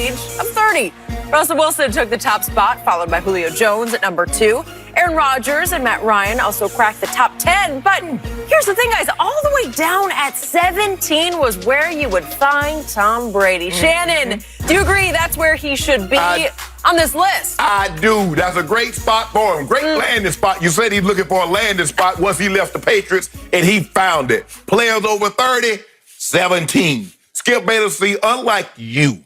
age of 30. Russell Wilson took the top spot, followed by Julio Jones at number 2. Aaron Rodgers and Matt Ryan also cracked the top 10. But here's the thing, guys. All the way down at 17 was where you would find Tom Brady. Shannon, do you agree that's where he should be on this list? I do. That's a great spot for him. Great landing spot. You said he's looking for a landing spot once he left the Patriots, and he found it. Players over 30, 17. Skip Bayless, see, unlike you,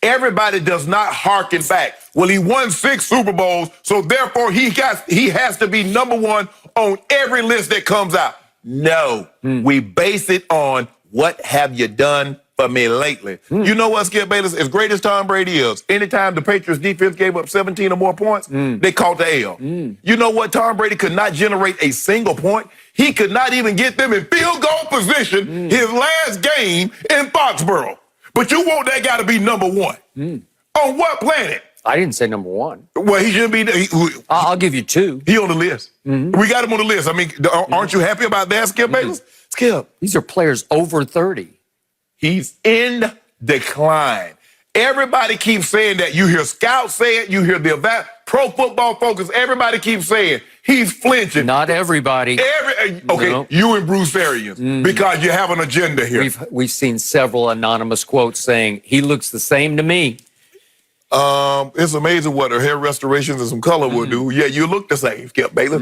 everybody does not harken back. Well, he won 6 Super Bowls, so therefore he has to be number 1 on every list that comes out. No, we base it on what have you done for me lately. You know what, Skip Bayless? As great as Tom Brady is, anytime the Patriots defense gave up 17 or more points, they caught the L. You know what? Tom Brady could not generate a single point. He could not even get them in field goal position his last game in Foxborough. But you want that guy to be number 1. On what planet? I didn't say number 1. Well, he shouldn't be. I'll give you 2. He on the list. We got him on the list. I mean, aren't you happy about that, Skip Bayless? Skip. These are players over 30. He's in decline. Everybody keeps saying that. You hear scouts say it. You hear the Pro Football Focus. Everybody keeps saying he's flinching. Not everybody. Okay, No. You and Bruce Arians, because you have an agenda here. We've seen several anonymous quotes saying he looks the same to me. It's amazing what a hair restorations and some color will do. Yeah, you look the same, Skip Bayless.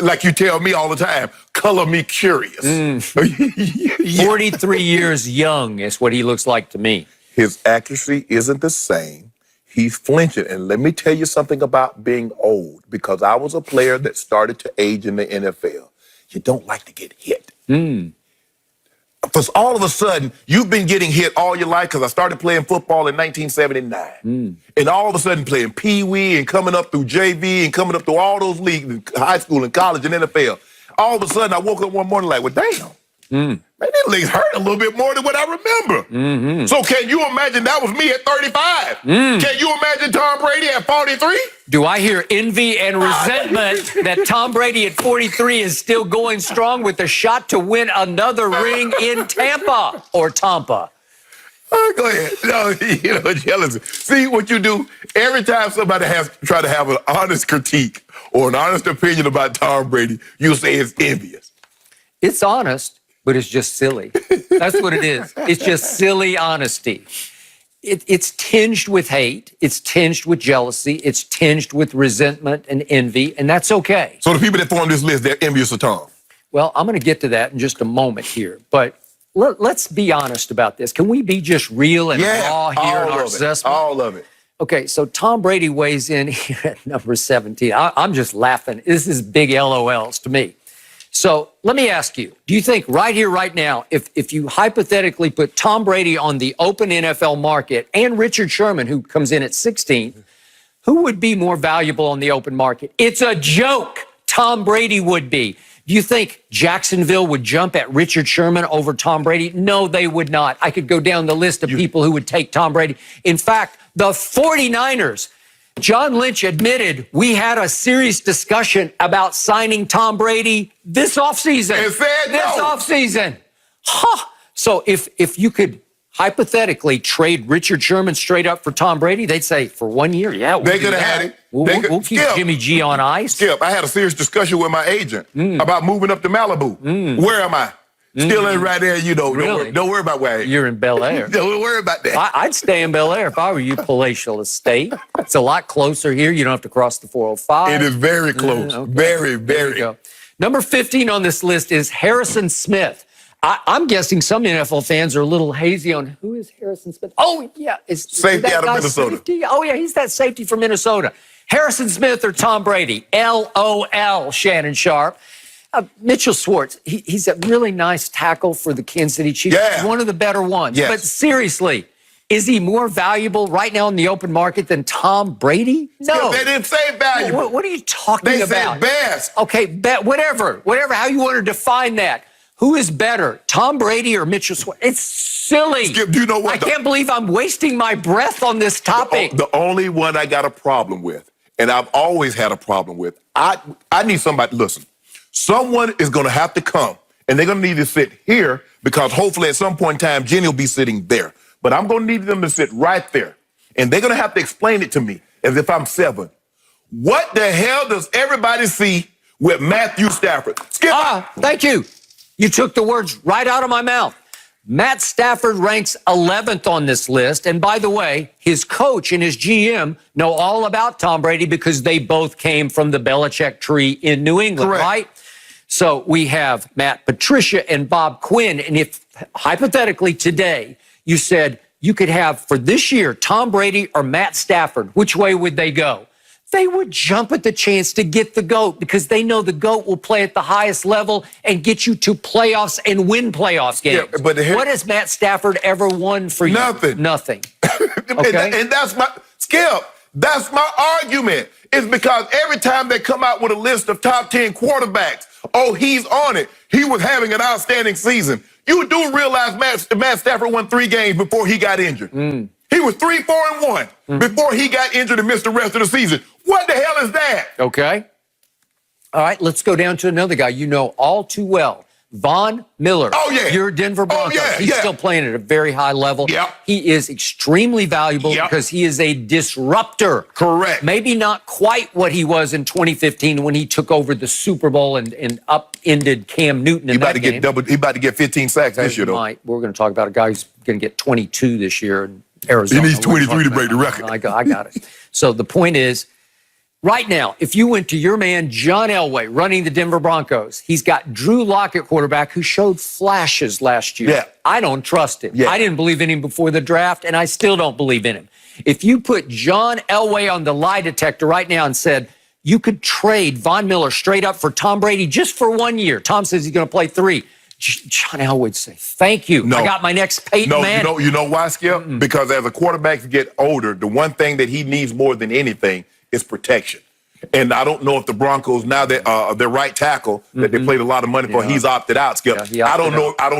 Like you tell me all the time, color me curious. 43 years young is what he looks like to me. His accuracy isn't the same. He's flinching. And let me tell you something about being old, because I was a player that started to age in the NFL. You don't like to get hit. Because all of a sudden, you've been getting hit all your life, because I started playing football in 1979. And all of a sudden playing Pee Wee and coming up through JV and coming up through all those leagues, in high school and college and NFL. All of a sudden, I woke up one morning like, well, damn. Man, these legs hurt a little bit more than what I remember. So can you imagine that was me at 35? Can you imagine Tom Brady at 43? Do I hear envy and resentment that Tom Brady at 43 is still going strong with a shot to win another ring in Tampa or Tampa? Go ahead. No, jealousy. See what you do? Every time somebody has tried to have an honest critique or an honest opinion about Tom Brady, you say it's envious. It's honest, but it's just silly. That's what it is. It's just silly honesty. It's tinged with hate. It's tinged with jealousy. It's tinged with resentment and envy, and that's okay. So the people that form this list, they're envious of Tom. Well, I'm going to get to that in just a moment here, but let's be honest about this. Can we be just real and raw here in our assessment? All of it. Okay, so Tom Brady weighs in here at number 17. I'm just laughing. This is big LOLs to me. So let me ask you, do you think right here, right now, if you hypothetically put Tom Brady on the open NFL market and Richard Sherman, who comes in at 16, who would be more valuable on the open market? It's a joke. Tom Brady would be. Do you think Jacksonville would jump at Richard Sherman over Tom Brady? No, they would not. I could go down the list of people who would take Tom Brady. In fact, the 49ers, John Lynch admitted we had a serious discussion about signing Tom Brady this offseason. This offseason. So if you could hypothetically trade Richard Sherman straight up for Tom Brady, they'd say for 1 year, yeah, they could have had it. We'll keep Jimmy G on ice. Skip, I had a serious discussion with my agent about moving up to Malibu. Where am I? Still in right there, Really? Don't worry about where I am. You're in Bel Air. Don't worry about that. I'd stay in Bel Air if I were you, palatial estate. It's a lot closer here. You don't have to cross the 405. It is very close. Okay. Very, very. Number 15 on this list is Harrison Smith. I'm guessing some NFL fans are a little hazy on who is Harrison Smith. Oh, yeah. Safety out of Minnesota. Safety? Oh, yeah, he's that safety from Minnesota. Harrison Smith or Tom Brady? LOL, Shannon Sharp. Mitchell Schwartz, he's a really nice tackle for the Kansas City Chiefs. Yeah. He's one of the better ones. Yes. But seriously, is he more valuable right now in the open market than Tom Brady? No. They didn't say valuable. What are you talking about? They said best. Okay, whatever, how you want to define that. Who is better, Tom Brady or Mitchell Schwartz? It's silly. Skip, do you know what? I can't believe I'm wasting my breath on this topic. The only one I got a problem with, and I've always had a problem with, I need somebody, listen, someone is going to have to come, and they're going to need to sit here because hopefully at some point in time, Jenny will be sitting there. But I'm going to need them to sit right there. And they're going to have to explain it to me as if I'm 7. What the hell does everybody see with Matthew Stafford? Skip. Thank you. You took the words right out of my mouth. Matt Stafford ranks 11th on this list. And by the way, his coach and his GM know all about Tom Brady because they both came from the Belichick tree in New England, Correct. right? So we have Matt Patricia and Bob Quinn. And if hypothetically today you said you could have for this year Tom Brady or Matt Stafford, which way would they go? They would jump at the chance to get the GOAT because they know the GOAT will play at the highest level and get you to playoffs and win playoffs games. Yeah, but what has Matt Stafford ever won for you? Nothing. Nothing. Okay? And that's my, Skip, that's my argument. It's because every time they come out with a list of top 10 quarterbacks, oh, he's on it. He was having an outstanding season. You do realize Matt Stafford won 3 games before he got injured. He was 3-4-1 before he got injured and missed the rest of the season. What the hell is that? Okay. All right, let's go down to another guy you know all too well. Von Miller. Oh, yeah. Your Denver Broncos. Oh, yeah, He's yeah. still playing at a very high level. Yep. He is extremely valuable Yep. because he is a disruptor. Correct. Maybe not quite what he was in 2015 when he took over the Super Bowl and upended Cam Newton in that game. He about to get 15 sacks this year, though. We're going to talk about a guy who's going to get 22 this year in Arizona. He needs 23 to break the record. I got it. So the point is, right now, if you went to your man, John Elway, running the Denver Broncos, he's got Drew Lock at quarterback who showed flashes last year. Yeah. I don't trust him. Yeah. I didn't believe in him before the draft, and I still don't believe in him. If you put John Elway on the lie detector right now and said, you could trade Von Miller straight up for Tom Brady just for 1 year. Tom says he's going to play 3. John Elway would say, thank you. No. I got my next Peyton Manning. You know why, Skip? Because as a quarterback get older, the one thing that he needs more than anything is protection. And I don't know if the Broncos now that their right tackle that they played a lot of money for, he's opted out. Skip, Yeah, I don't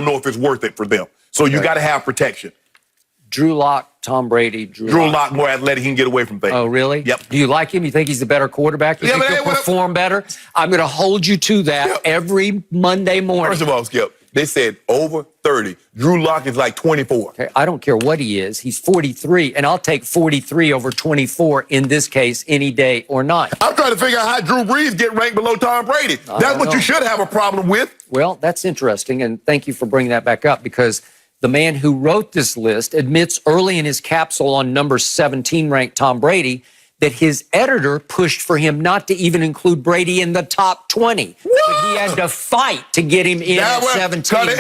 know if it's worth it for them. So you got to have protection. Drew Lock, Tom Brady, Drew Lock more athletic, he can get away from things. Oh, really? Yep. Do you like him? You think he's a better quarterback? You think he'll perform better? I'm going to hold you to that every Monday morning. First of all, Skip, they said over 30. Drew Lock is like 24. Okay, I don't care what he is. He's 43, and I'll take 43 over 24 in this case any day or night. I'm trying to figure out how Drew Brees get ranked below Tom Brady. That's what you should have a problem with. Well, that's interesting, and thank you for bringing that back up because the man who wrote this list admits early in his capsule on number 17 ranked Tom Brady that his editor pushed for him not to even include Brady in the top 20. But he had to fight to get him in at 17.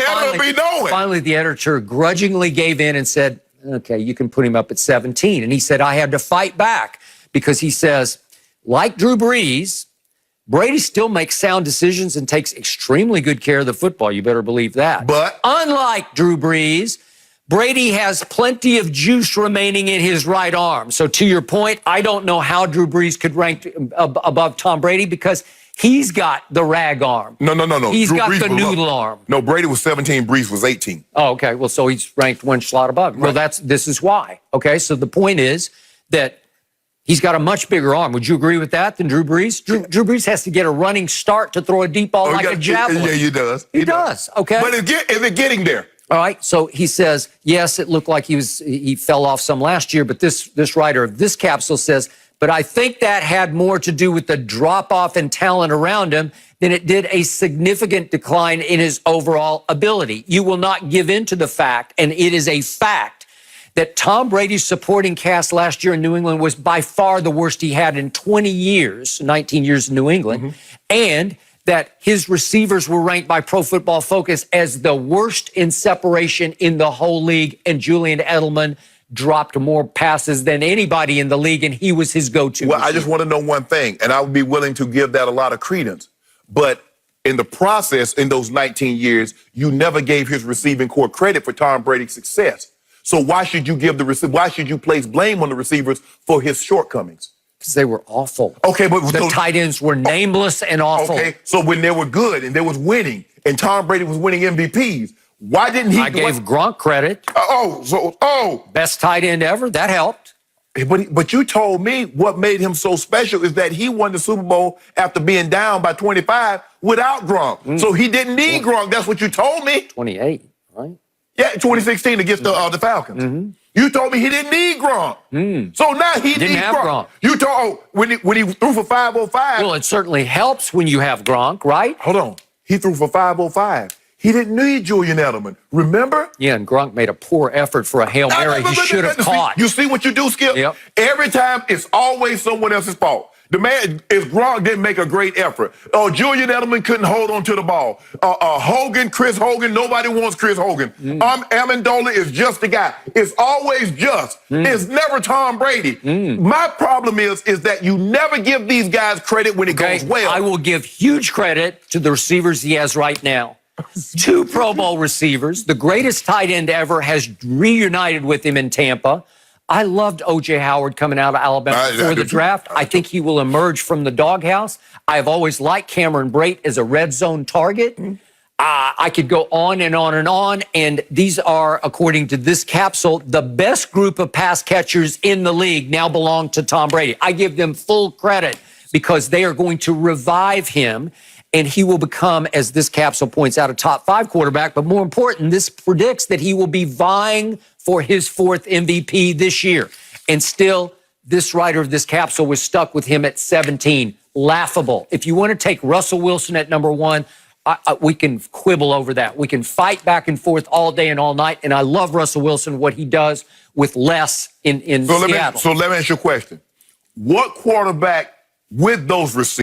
Finally, the editor grudgingly gave in and said, okay, you can put him up at 17. And he said, I had to fight back because he says, like Drew Brees, Brady still makes sound decisions and takes extremely good care of the football. You better believe that. But unlike Drew Brees, Brady has plenty of juice remaining in his right arm. So to your point, I don't know how Drew Brees could rank above Tom Brady because he's got the rag arm. No. He's Drew got Brees the noodle arm. No, Brady was 17, Brees was 18. Oh, okay. Well, so he's ranked 1 slot above. Right. Well, this is why. Okay, so the point is that he's got a much bigger arm. Would you agree with that than Drew Brees? Drew Brees has to get a running start to throw a deep ball like a javelin. Yeah, he does. He does. Okay. But is it getting there? All right. So he says, yes, it looked like he fell off some last year, but this writer of this capsule says, but I think that had more to do with the drop-off in talent around him than it did a significant decline in his overall ability. You will not give in to the fact, and it is a fact, that Tom Brady's supporting cast last year in New England was by far the worst he had in 20 years, 19 years in New England, and that his receivers were ranked by Pro Football Focus as the worst in separation in the whole league, and Julian Edelman dropped more passes than anybody in the league, and he was his go-to Well, receiver. I just want to know one thing, and I would be willing to give that a lot of credence. But in the process, in those 19 years, you never gave his receiving core credit for Tom Brady's success. So why should you place blame on the receivers for his shortcomings? Because they were awful. Okay, but the tight ends were nameless and awful. Okay, so when they were good and they was winning, and Tom Brady was winning MVPs, why didn't he? I gave Gronk credit. Best tight end ever. That helped. But you told me what made him so special is that he won the Super Bowl after being down by 25 without Gronk. So he didn't need Gronk. That's what you told me. 28, right? Yeah, 2016 against the Falcons. You told me he didn't need Gronk. So now he Didn't needs have Gronk. You told when he threw for 505. Well, it certainly helps when you have Gronk, right? Hold on. He threw for 505. He didn't need Julian Edelman. Remember? Yeah, and Gronk made a poor effort for a Hail Mary he should have caught. You see what you do, Skip? Yep. Every time it's always someone else's fault. The man, if Gronk didn't make a great effort, Julian Edelman couldn't hold on to the ball. Chris Hogan, nobody wants Chris Hogan. Amendola is just the guy. It's always just. It's never Tom Brady. My problem is that you never give these guys credit when it goes well. I will give huge credit to the receivers he has right now. 2 Pro Bowl receivers. The greatest tight end ever has reunited with him in Tampa. I loved O.J. Howard coming out of Alabama before the draft. I think he will emerge from the doghouse. I've always liked Cameron Brate as a red zone target. I could go on and on and on. And these are, according to this capsule, the best group of pass catchers in the league now belong to Tom Brady. I give them full credit because they are going to revive him. And he will become, as this capsule points out, a top 5 quarterback. But more important, this predicts that he will be vying for his 4th MVP this year. And still, this writer of this capsule was stuck with him at 17. Laughable. If you want to take Russell Wilson at number 1, we can quibble over that. We can fight back and forth all day and all night. And I love Russell Wilson, what he does with less in Seattle. So let me ask you a question. What quarterback with those receivers